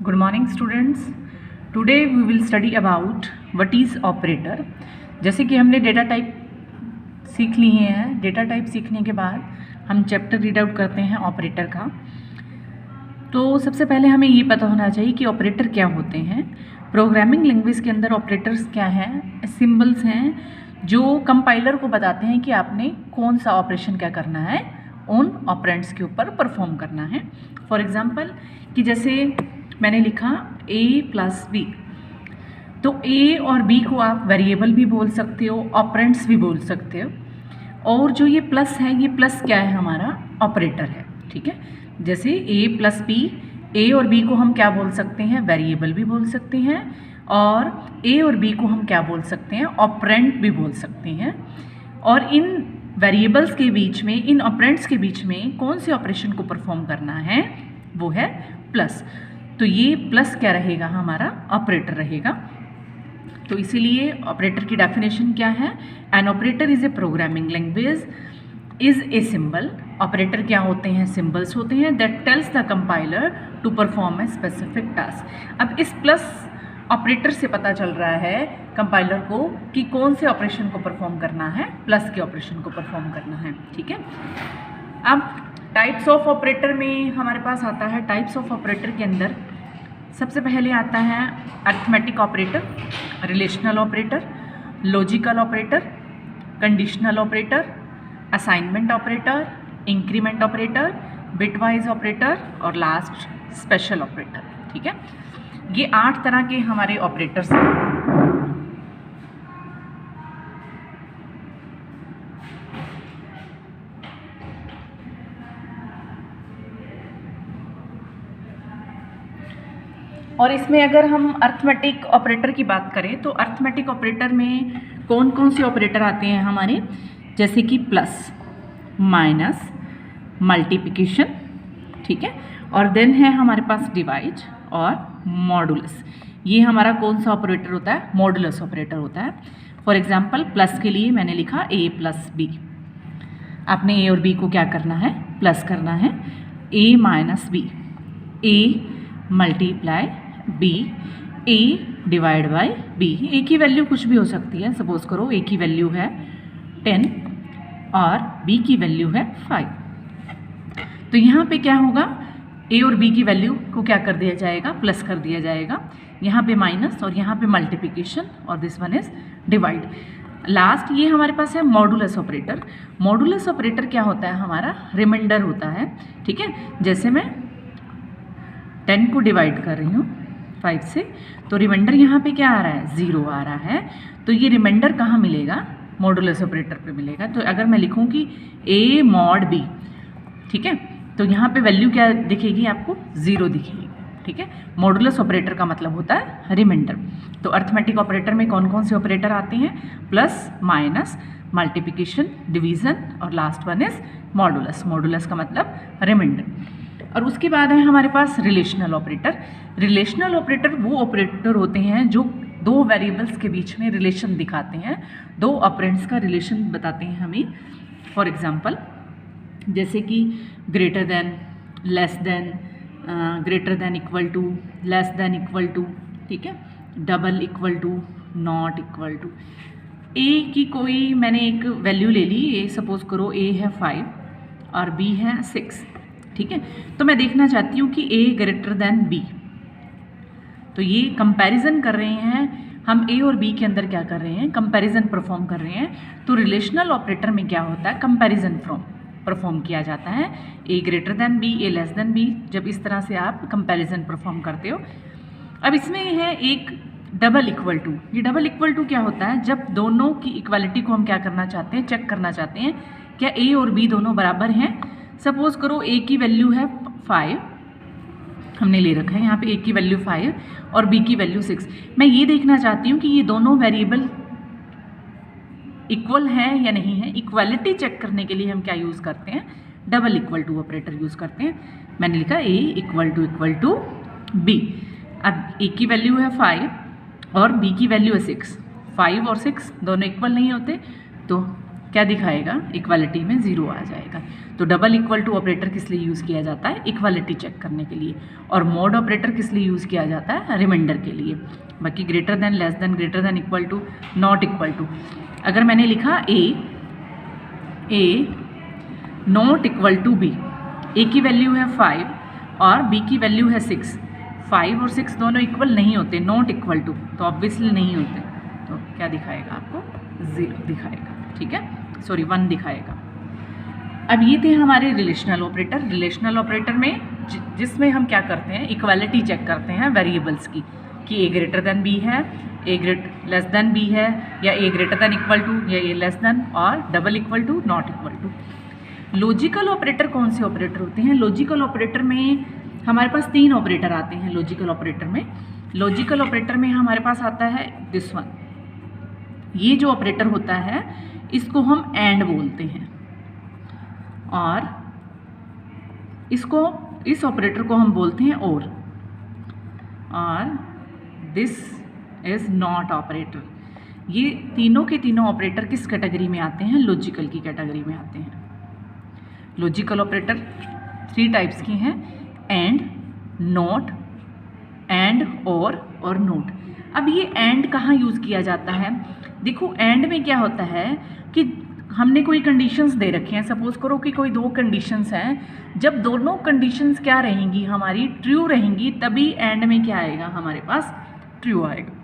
Good morning students. Today we will study about what is operator. जैसे कि हमने data type सीख लिए हैं, डेटा टाइप सीखने के बाद हम चैप्टर रीड आउट करते हैं ऑपरेटर का। तो सबसे पहले हमें ये पता होना चाहिए कि ऑपरेटर क्या होते हैं। प्रोग्रामिंग लैंग्वेज के अंदर ऑपरेटर्स क्या हैं, सिंबल्स हैं जो कंपाइलर को बताते हैं कि आपने कौन सा ऑपरेशन क्या करना है, उन ऑपरेंड्स के ऊपर परफॉर्म करना है। फॉर एग्जांपल कि जैसे मैंने लिखा a प्लस बी, तो a और b को आप वेरिएबल भी बोल सकते हो, ऑपरेंड्स भी बोल सकते हो। और जो ये प्लस है, ये प्लस क्या है, हमारा ऑपरेटर है। ठीक है, जैसे a प्लस बी, a और b को हम क्या बोल सकते हैं, वेरिएबल भी बोल सकते हैं, और a और b को हम क्या बोल सकते हैं, ऑपरेंड भी बोल सकते हैं। और इन वेरिएबल्स के बीच में, इन ऑपरेंड्स के बीच में कौन से ऑपरेशन को परफॉर्म करना है, वो है प्लस। तो ये प्लस क्या रहेगा, हमारा ऑपरेटर रहेगा। तो इसीलिए ऑपरेटर की डेफिनेशन क्या है, an operator is a programming language is a symbol. Operator क्या होते हैं, सिंबल्स होते हैं that tells the compiler to perform a specific task. अब इस प्लस ऑपरेटर से पता चल रहा है कंपाइलर को कि कौन से ऑपरेशन को परफॉर्म करना है, प्लस के ऑपरेशन को परफॉर्म करना है। ठीक है, अब टाइप्स ऑफ ऑपरेटर में हमारे पास आता है, टाइप्स ऑफ ऑपरेटर के अंदर सबसे पहले आता है arithmetic operator, relational operator, logical operator, conditional operator, assignment operator, increment operator, bitwise operator और लास्ट स्पेशल ऑपरेटर। ठीक है, ये 8 तरह के हमारे ऑपरेटर्स हैं। और इसमें अगर हम अरिथमेटिक ऑपरेटर की बात करें तो अरिथमेटिक ऑपरेटर में कौन कौन से ऑपरेटर आते हैं हमारे, जैसे कि प्लस, माइनस, मल्टीप्लिकेशन। ठीक है, और देन है हमारे पास डिवाइड और मॉडुलस। ये हमारा कौन सा ऑपरेटर होता है, मॉडुलस ऑपरेटर होता है। फॉर एग्जांपल प्लस के लिए मैंने लिखा a प्लस बी। आपने a और b को क्या करना है, प्लस करना है। a minus B, a multiply b, a divide by b। a की वैल्यू कुछ भी हो सकती है, सपोज करो a की वैल्यू है 10 और b की वैल्यू है 5। तो यहाँ पे क्या होगा, a और b की वैल्यू को क्या कर दिया जाएगा, प्लस कर दिया जाएगा। यहाँ पे माइनस और यहाँ पे मल्टीप्लिकेशन और this one is divide. Last ये हमारे पास है मॉडुलस ऑपरेटर। मॉडुलस ऑपरेटर क्या होता है, हमारा रिमाइंडर होता है। ठीक है, जैसे मैं 10 को डिवाइड कर रही हूँ 5 से, तो रिमाइंडर यहाँ पे क्या आ रहा है, 0 आ रहा है। तो ये रिमाइंडर कहाँ मिलेगा, मॉडुलस ऑपरेटर पे मिलेगा। तो अगर मैं लिखूँ कि a मॉड b, ठीक है, तो यहाँ पे वैल्यू क्या दिखेगी आपको, 0 दिखेगी। ठीक है, मॉडुलस ऑपरेटर का मतलब होता है रिमाइंडर। तो अरिथमेटिक ऑपरेटर में कौन कौन से ऑपरेटर आते हैं, प्लस, माइनस, मल्टीप्लिकेशन, डिवीजन और last one is modulus. Modulus का मतलब रिमाइंडर। और उसके बाद है हमारे पास रिलेशनल ऑपरेटर। रिलेशनल ऑपरेटर वो ऑपरेटर होते हैं जो दो वेरिएबल्स के बीच में रिलेशन दिखाते हैं, दो ऑपरेंड्स का रिलेशन बताते हैं हमें। फॉर एग्जांपल जैसे कि greater than, less than, greater than equal to, less than equal to. ठीक है, double equal to, not equal to. ए की कोई मैंने एक वैल्यू ले ली, ए सपोज करो a है 5 और b है 6। ठीक है, तो मैं देखना चाहती हूँ कि a ग्रेटर देन b। तो ये कंपैरिजन कर रहे हैं हम, a और b के अंदर क्या कर रहे हैं, कंपैरिजन परफॉर्म कर रहे हैं। तो रिलेशनल ऑपरेटर में क्या होता है, कंपैरिजन परफॉर्म किया जाता है। a greater than b, a less than b, जब इस तरह से आप कंपैरिजन परफॉर्म करते हो। अब इसमें है एक डबल इक्वल टू। ये डबल इक्वल टू क्या होता है, जब दोनों की इक्वालिटी को हम क्या करना चाहते हैं, चेक करना चाहते हैं क्या a और b दोनों बराबर हैं। सपोज करो a की वैल्यू है 5, हमने ले रखा है यहाँ पे a की वैल्यू 5 और b की वैल्यू 6। मैं ये देखना चाहती हूँ कि ये दोनों वेरिएबल इक्वल हैं या नहीं है। इक्वालिटी चेक करने के लिए हम क्या यूज़ करते हैं, double equal to operator use करते हैं। मैंने लिखा a इक्वल टू b। अब a की वैल्यू है 5 और b की वैल्यू है 6। 5 और 6 दोनों इक्वल नहीं होते, तो क्या दिखाएगा, इक्वालिटी में 0 आ जाएगा। तो डबल इक्वल टू ऑपरेटर किस लिए यूज़ किया जाता है, इक्वालिटी चेक करने के लिए, और मोड ऑपरेटर किस लिए यूज़ किया जाता है, रिमाइंडर के लिए। बाकी greater than, less than, greater than, equal to, not equal to. अगर मैंने लिखा A not equal to B, A की वैल्यू है 5 और बी की वैल्यू है 6, 5 और 6 दोनों इक्वल नहीं होते, नॉट इक्वल टू, तो ऑब्वियसली नहीं होते, तो क्या दिखाएगा आपको, 0 दिखाएगा, ठीक है, सॉरी 1 दिखाएगा। अब ये थे हमारे रिलेशनल ऑपरेटर। रिलेशनल ऑपरेटर में जिसमें हम क्या करते हैं, इक्वालिटी चेक करते हैं वेरिएबल्स की, कि ए ग्रेटर देन बी है, लेस देन बी है, या A greater than equal to, या ए लेस देन, और double equal to, not equal to. Logical operator कौन से ऑपरेटर होते हैं, लॉजिकल ऑपरेटर में हमारे पास 3 ऑपरेटर आते हैं। लॉजिकल ऑपरेटर में हमारे पास आता है दिस वन, ये जो ऑपरेटर होता है इसको हम एंड बोलते हैं, और इस ऑपरेटर को हम बोलते हैं और दिस इज नॉट ऑपरेटर। ये तीनों के तीनों ऑपरेटर किस कैटेगरी में आते हैं, लॉजिकल की कैटेगरी में आते हैं। लॉजिकल ऑपरेटर 3 टाइप्स की हैं, एंड, नॉट, एंड, और नॉट। अब ये एंड कहाँ यूज़ किया जाता है, देखो एंड में क्या होता है कि हमने कोई कंडीशंस दे रखे हैं, सपोज करो कि कोई 2 कंडीशंस हैं, जब दोनों कंडीशंस क्या रहेंगी, हमारी ट्रू रहेंगी, तभी एंड में क्या आएगा, हमारे पास ट्रू आएगा।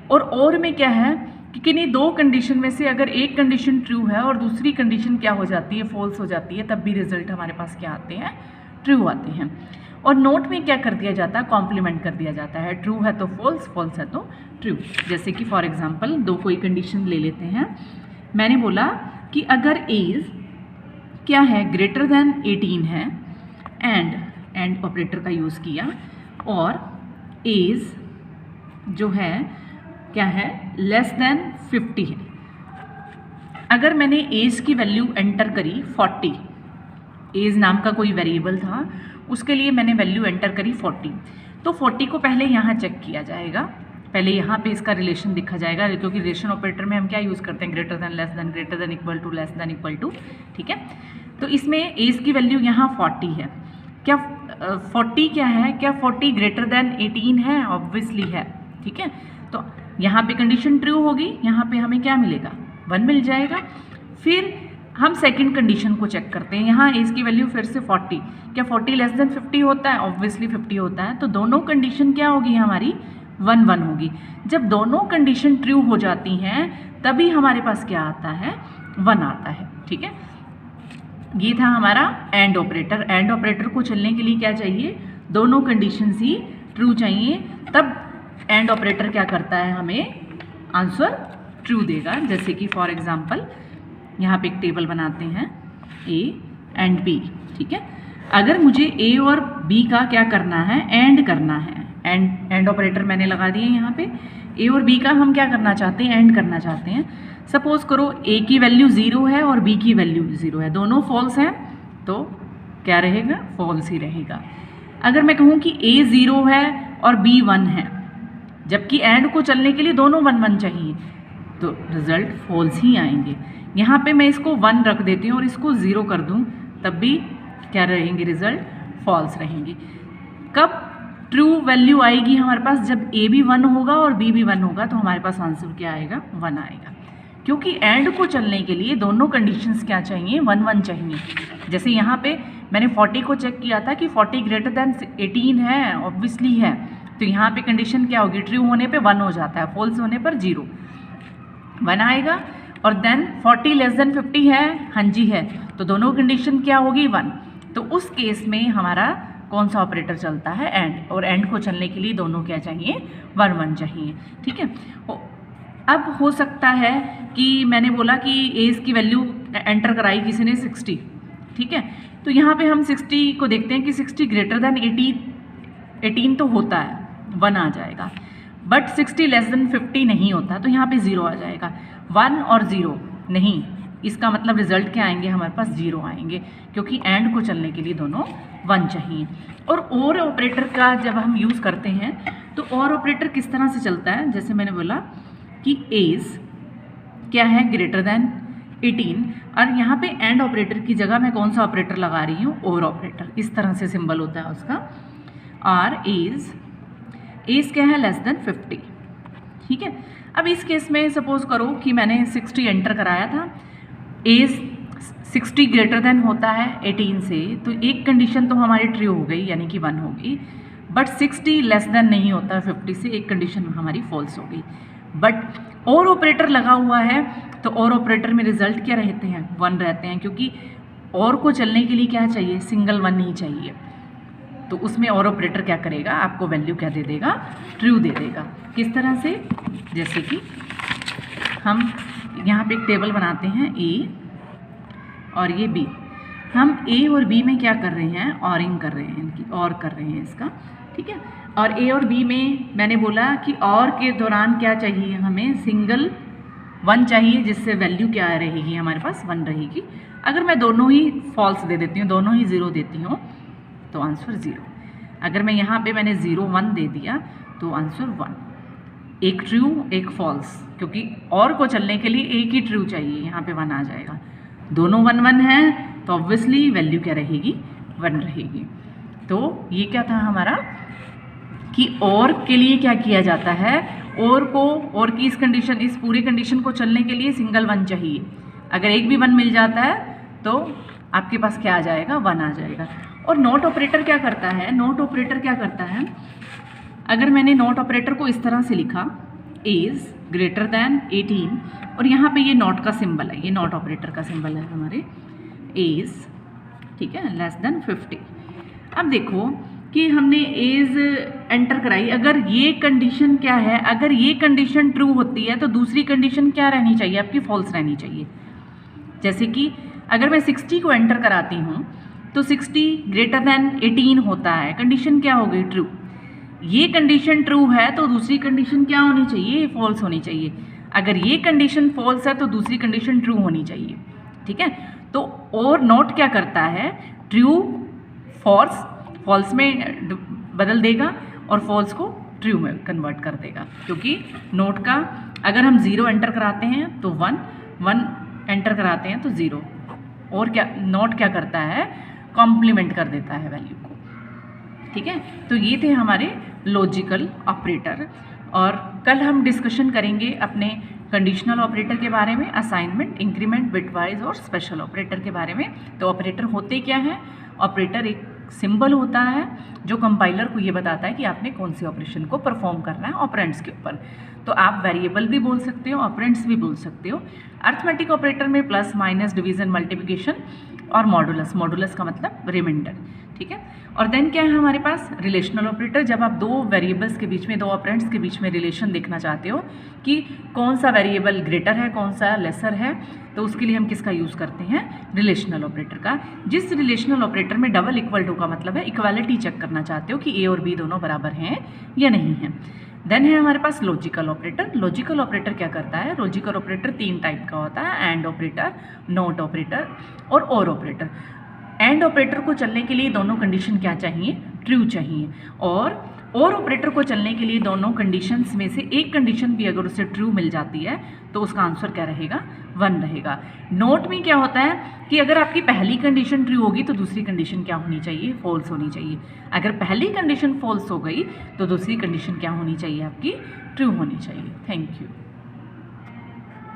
और में क्या है कि किन्हीं 2 कंडीशन में से अगर एक कंडीशन ट्रू है और दूसरी कंडीशन क्या हो जाती है, फॉल्स हो जाती है, तब भी रिजल्ट हमारे पास क्या आते हैं, ट्रू आते हैं। और नोट में क्या कर दिया जाता है, कॉम्प्लीमेंट कर दिया जाता है, ट्रू है तो फॉल्स, फॉल्स है तो ट्रू। जैसे कि फॉर एग्जांपल 2 कोई कंडीशन ले लेते हैं, मैंने बोला कि अगर एज क्या है, ग्रेटर देन 18 है, एंड ऑपरेटर का यूज़ किया, और एज जो है क्या है, लेस देन 50 है। अगर मैंने एज की वैल्यू एंटर करी 40, एज नाम का कोई वेरिएबल था, उसके लिए मैंने वैल्यू एंटर करी 40, तो 40 को पहले यहाँ चेक किया जाएगा, पहले यहाँ पे इसका रिलेशन दिखा जाएगा, क्योंकि रिलेशन ऑपरेटर में हम क्या यूज़ करते हैं, greater than, less than, greater than equal to, less than equal to, ठीक है। तो इसमें एज की वैल्यू यहाँ 40 है, क्या 40 क्या है, क्या 40 ग्रेटर देन 18 है, ऑब्वियसली है, ठीक है। तो यहाँ पे कंडीशन ट्रू होगी, यहाँ पे हमें क्या मिलेगा, 1 मिल जाएगा। फिर हम सेकंड कंडीशन को चेक करते हैं, यहाँ एज की वैल्यू फिर से 40, क्या 40 लेस देन 50 होता है, ऑब्वियसली 50 होता है, तो दोनों कंडीशन क्या होगी हमारी, 1 होगी। जब दोनों कंडीशन ट्रू हो जाती हैं तभी हमारे पास क्या आता है, 1 आता है, ठीक है। ये था हमारा एंड ऑपरेटर। एंड ऑपरेटर को चलने के लिए क्या चाहिए, दोनों कंडीशंस ही ट्रू चाहिए, तब एंड ऑपरेटर क्या करता है, हमें आंसर ट्रू देगा। जैसे कि फॉर एग्जांपल यहाँ पे एक टेबल बनाते हैं, ए एंड बी, ठीक है। अगर मुझे ए और बी का क्या करना है, एंड करना है, एंड ऑपरेटर मैंने लगा दिए यहाँ पे, ए और बी का हम क्या करना चाहते हैं, एंड करना चाहते हैं। सपोज करो ए की वैल्यू 0 है और बी की वैल्यू 0 है, दोनों फॉल्स हैं, तो क्या रहेगा, फॉल्स ही रहेगा। अगर मैं कहूँ कि ए 0 है और बी 1 है, जबकि एंड को चलने के लिए दोनों 1 चाहिए, तो रिजल्ट फॉल्स ही आएंगे। यहाँ पे मैं इसको 1 रख देती हूँ और इसको 0 कर दूँ, तब भी क्या रहेंगे, रिजल्ट फॉल्स रहेंगे। कब ट्रू वैल्यू आएगी हमारे पास, जब ए भी 1 होगा और बी भी 1 होगा, तो हमारे पास आंसर क्या आएगा, 1 आएगा। क्योंकि एंड को चलने के लिए दोनों कंडीशंस क्या चाहिए, 1 चाहिए। जैसे यहाँ पे मैंने 40 को चेक किया था कि 40 ग्रेटर देन 18 है, ऑब्वियसली है, तो यहाँ पे कंडीशन क्या होगी, ट्रू होने पे 1 हो जाता है, फॉल्स होने पर 0, 1 आएगा। और देन 40 लेस देन 50 है, हाँ जी है, तो दोनों कंडीशन क्या होगी, 1। तो उस केस में हमारा कौन सा ऑपरेटर चलता है, एंड, और एंड को चलने के लिए दोनों क्या चाहिए, 1 चाहिए, ठीक है। अब हो सकता है कि मैंने बोला कि एज की वैल्यू एंटर कराई किसी ने 60, ठीक है, तो यहाँ पे हम 60 को देखते हैं कि 60 ग्रेटर देन 18 तो होता है, 1 आ जाएगा, बट 60 लेस देन 50 नहीं होता, तो यहाँ पे 0 आ जाएगा। 1 और 0 नहीं, इसका मतलब रिजल्ट क्या आएंगे, हमारे पास 0 आएंगे, क्योंकि एंड को चलने के लिए दोनों 1 चाहिए। और ऑपरेटर का जब हम यूज़ करते हैं तो और ऑपरेटर किस तरह से चलता है, जैसे मैंने बोला कि एज क्या है, ग्रेटर देन 18 और यहाँ पे एंड ऑपरेटर की जगह मैं कौन सा ऑपरेटर लगा रही हूँ, और ऑपरेटर। इस तरह से सिंबल होता है उसका। और एज क्या है, लेस देन 50। ठीक है, अब इस केस में सपोज करो कि मैंने 60 एंटर कराया था, एज 60 ग्रेटर देन होता है 18 से, तो एक कंडीशन तो हमारी ट्रू हो गई, यानी कि 1 हो गई। बट 60 लेस देन नहीं होता 50 से, एक कंडीशन हमारी फॉल्स हो गई। बट और ऑपरेटर लगा हुआ है, तो और ऑपरेटर में रिजल्ट क्या रहते हैं, 1 रहते हैं, क्योंकि और को चलने के लिए क्या चाहिए, सिंगल 1 ही चाहिए। तो उसमें और ऑपरेटर क्या करेगा, आपको वैल्यू क्या दे देगा, ट्रू दे देगा। किस तरह से, जैसे कि हम यहाँ पे एक टेबल बनाते हैं, ए और ये बी। हम ए और बी में क्या कर रहे हैं, ऑरिंग कर रहे हैं, इनकी और कर रहे हैं इसका। ठीक है, और ए और बी में मैंने बोला कि और के दौरान क्या चाहिए, हमें सिंगल 1 चाहिए, जिससे वैल्यू क्या रहेगी हमारे पास, 1 रहेगी। अगर मैं दोनों ही फॉल्स दे देती हूँ, दोनों ही 0 देती हूँ, तो आंसर 0। अगर मैं यहाँ पे मैंने 0 1 दे दिया, तो आंसर 1। एक ट्रू एक फॉल्स, क्योंकि और को चलने के लिए एक ही ट्रू चाहिए, यहाँ पे 1 आ जाएगा। दोनों 1 1 हैं, तो ऑब्वियसली वैल्यू क्या रहेगी, 1 रहेगी। तो ये क्या था हमारा, कि और के लिए क्या किया जाता है, और को, और की इस कंडीशन, इस पूरी कंडीशन को चलने के लिए सिंगल 1 चाहिए। अगर एक भी 1 मिल जाता है तो आपके पास क्या आ जाएगा, 1 आ जाएगा। और नॉट ऑपरेटर क्या करता है, नॉट ऑपरेटर क्या करता है, अगर मैंने नॉट ऑपरेटर को इस तरह से लिखा, एज ग्रेटर देन 18, और यहाँ पे ये नॉट का सिंबल है, ये नॉट ऑपरेटर का सिंबल है हमारे, एज, ठीक है, लेस देन 50। अब देखो कि हमने एज एंटर कराई, अगर ये कंडीशन क्या है, अगर ये कंडीशन ट्रू होती है तो दूसरी कंडीशन क्या रहनी चाहिए, आपकी फॉल्स रहनी चाहिए। जैसे कि अगर मैं 60 को एंटर कराती हूँ, तो 60 ग्रेटर देन 18 होता है, कंडीशन क्या हो गई, ट्रू। ये कंडीशन ट्रू है तो दूसरी कंडीशन क्या होनी चाहिए, फॉल्स होनी चाहिए। अगर ये कंडीशन फॉल्स है तो दूसरी कंडीशन ट्रू होनी चाहिए। ठीक है, तो और नॉट क्या करता है, ट्रू फॉल्स, फॉल्स में बदल देगा और फॉल्स को ट्रू में कन्वर्ट कर देगा। क्योंकि नोट का अगर हम 0 एंटर कराते हैं तो 1 1 एंटर कराते हैं तो 0, और क्या नोट क्या करता है, कॉम्प्लीमेंट कर देता है वैल्यू को। ठीक है, तो ये थे हमारे लॉजिकल ऑपरेटर। और कल हम डिस्कशन करेंगे अपने कंडीशनल ऑपरेटर के बारे में, असाइनमेंट, इंक्रीमेंट, बिटवाइज और स्पेशल ऑपरेटर के बारे में। तो ऑपरेटर होते क्या हैं, ऑपरेटर एक सिंबल होता है जो कंपाइलर को ये बताता है कि आपने कौन से ऑपरेशन को परफॉर्म करना है ऑपरेंड्स के ऊपर। तो आप वेरिएबल भी बोल सकते हो, ऑपरेंड्स भी बोल सकते हो। अर्थमेटिक ऑपरेटर में प्लस, माइनस, डिवीजन, मल्टीप्लिकेशन और मॉडुलस, मॉडुलस का मतलब रिमाइंडर। ठीक है, और देन क्या है हमारे पास, रिलेशनल ऑपरेटर। जब आप दो वेरिएबल्स के बीच में, दो ऑपरेंड्स के बीच में रिलेशन देखना चाहते हो कि कौन सा वेरिएबल ग्रेटर है, कौन सा लेसर है, तो उसके लिए हम किसका यूज़ करते हैं, रिलेशनल ऑपरेटर का। जिस रिलेशनल ऑपरेटर में डबल इक्वल टू का मतलब है इक्वालिटी चेक करना चाहते हो कि ए और बी दोनों बराबर हैं या नहीं हैं। देन है हमारे पास लॉजिकल ऑपरेटर। लॉजिकल ऑपरेटर क्या करता है, लॉजिकल ऑपरेटर 3 टाइप का होता है, एंड ऑपरेटर, नॉट ऑपरेटर और ऑपरेटर। एंड ऑपरेटर को चलने के लिए दोनों कंडीशन क्या चाहिए, ट्रू चाहिए। और ऑपरेटर को चलने के लिए दोनों कंडीशंस में से एक कंडीशन भी अगर उसे ट्रू मिल जाती है तो उसका आंसर क्या रहेगा, 1 रहेगा। नोट में क्या होता है कि अगर आपकी पहली कंडीशन ट्रू होगी तो दूसरी कंडीशन क्या होनी चाहिए, फॉल्स होनी चाहिए। अगर पहली कंडीशन फॉल्स हो गई तो दूसरी कंडीशन क्या होनी चाहिए, आपकी ट्रू होनी चाहिए। Thank you.